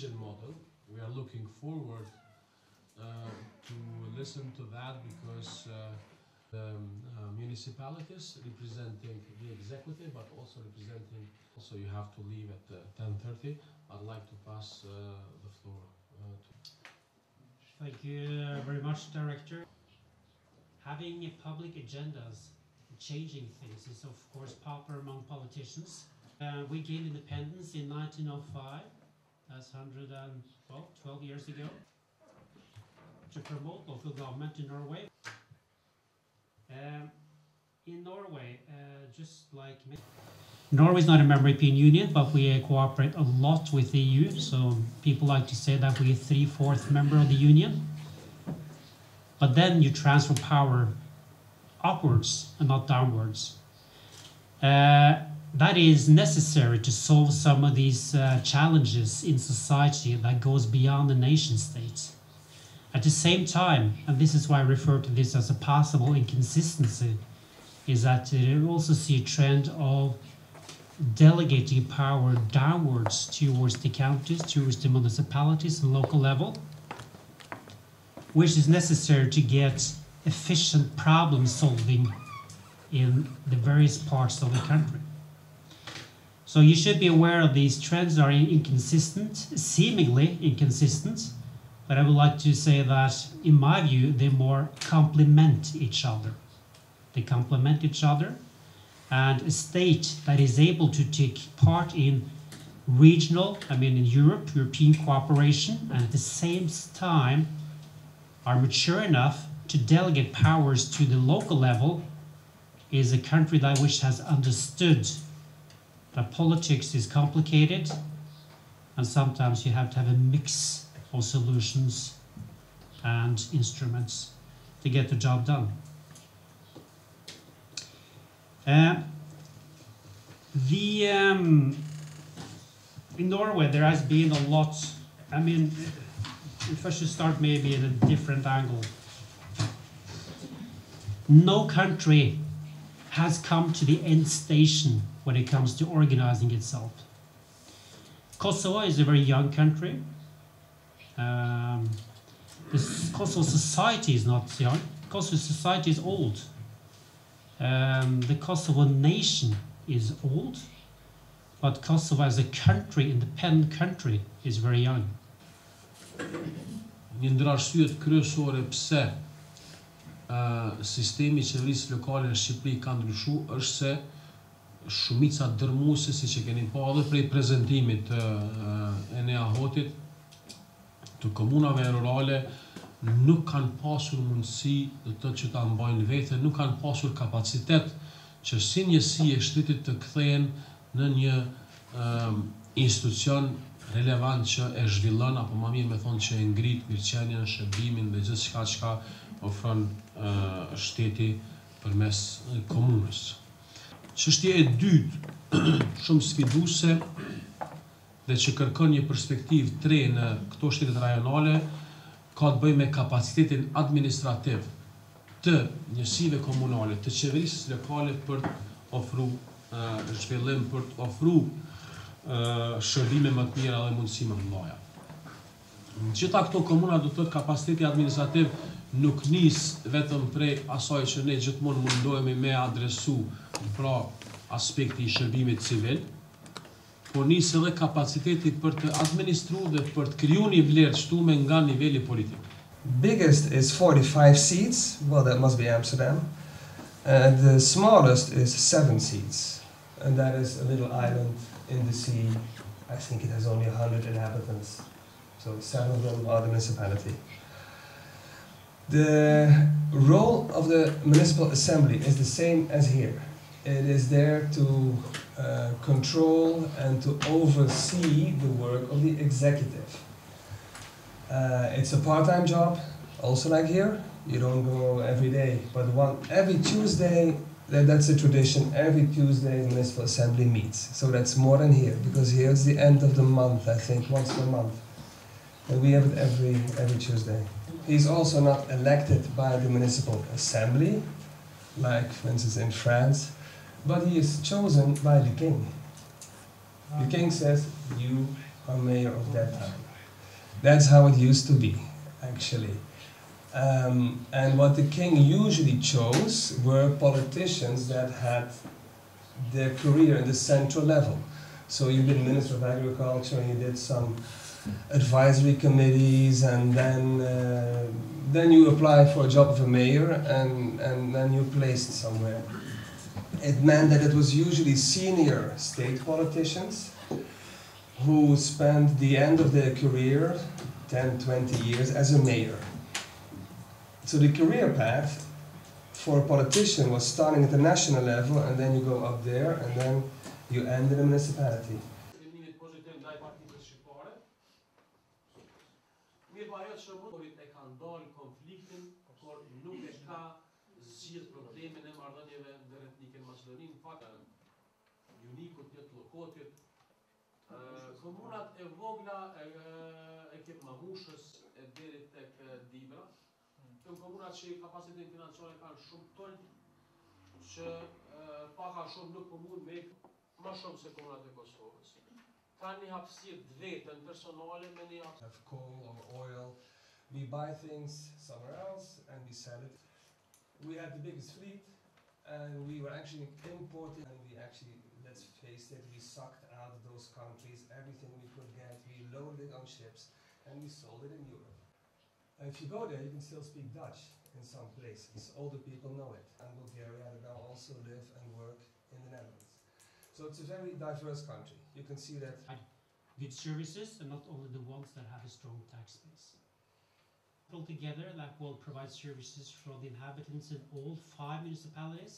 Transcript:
model. We are looking forward to listen to that because the municipalities representing the executive, but also representing. Also, you have to leave at 10:30. I'd like to pass the floor to. Thank you very much, Director. Having public agendas, changing things, is of course popular among politicians. We gained independence in 1905. That's 12 years ago, to promote local government in Norway. In Norway, just like Norway is not a member of the European Union, but we cooperate a lot with the EU. So people like to say that we're a 3/4 member of the Union. But then you transfer power upwards and not downwards. That is necessary to solve some of these challenges in society that goes beyond the nation states. At the same time, and this is why I refer to this as a possible inconsistency, is that you also see a trend of delegating power downwards towards the counties, towards the municipalities and local level, which is necessary to get efficient problem solving in the various parts of the country. So you should be aware of these trends are inconsistent, seemingly inconsistent, but I would like to say that, in my view, they more complement each other. They complement each other, and a state that is able to take part in regional, in Europe, European cooperation, and at the same time are mature enough to delegate powers to the local level, is a country which has understood that politics is complicated, and sometimes you have to have a mix of solutions and instruments to get the job done. In Norway there has been a lot, if I should start maybe at a different angle. No country has come to the end station when it comes to organizing itself. Kosovo is a very young country. The Kosovo society is not young. Kosovo society is old. The Kosovo nation is old, but Kosovo as a country, independent country, is very young. Një ndër arsyet kryesore pse sistemi i qeverisë lokale në Shqipëri ka ndryshuar është se shumica dërmuese, siç e keni pa edhe prej prezantimit të Enea Hotit, të komunave rurale, nuk kanë pasur mundësi që ta mbajnë veten, nuk kanë pasur kapacitet që si njësi e shtetit të kthehen në një institucion relevant që e zhvillon, apo më mirë me thonë që e ngrit mirëqenien, shërbimin dhe gjithçka çka ofron shteti përmes komunës. Çështja e dytë, shumë sfiduese dhe që kërkon një perspektivë të re në këto shtetet rajonale, ka të bëjë me kapacitetin administrativ të njësive komunale, të qeverisë lokale për të ofruar zhvillim, për të ofruar shërbime më të mira dhe mundësi më të mëdha. Gjitha këto komuna do të thotë kapaciteti administrativ nuk nis vetëm prej asaj që ne gjithmonë mundohemi me adresu, pra aspekti i shërbimit civil, por nis edhe kapaciteti për të administruar dhe për të krijuar një vlerë të shtuar nga niveli politik. Biggest is 45 seats, well that must be Amsterdam, and the smallest is 7 seats, and that is a little island in the sea. I think it has only 100 inhabitants, so 7 of them are the municipality. The role of the municipal assembly is the same as here. It is there to control and to oversee the work of the executive. It's a part-time job, also like here. You don't go every day, but every Tuesday, that's a tradition, every Tuesday the municipal assembly meets. So that's more than here, because here it's the end of the month, I think, once per month. And we have it every Tuesday. He's also not elected by the municipal assembly, like for instance in France, but he is chosen by the king. The king says, you are mayor of that town. That's how it used to be, actually. And what the king usually chose were politicians that had their career in the central level. So you did Minister of Agriculture, and you did some advisory committees, and then you applied for a job of a mayor, and then you placed somewhere. It meant that it was usually senior state politicians who spent the end of their career, 10, 20 years, as a mayor. So the career path for a politician was starting at the national level, and then you go up there, and then you end in a municipality. Komunat e vogla e kip Mamushës e deri tek Dibra. Këto komunat që kapacitetin financiar kanë shumë toll, që paka shumë nuk mund me më shumë se komunat e Kosovës. Kanë një hapësirë të vetën personale me një hapësirë. Have coal or oil, we buy things somewhere else and we sell it. We had the biggest fleet, and we were actually importing, and we actually, let's face it, we sucked out of those countries everything we could get. We loaded it on ships and we sold it in Europe. And if you go there, you can still speak Dutch in some places. Older people know it. And Bulgaria now also live and work in the Netherlands. So it's a very diverse country. You can see that. Good services, and not only the ones that have a strong tax base. Altogether, that will provide services for the inhabitants in all 5 municipalities.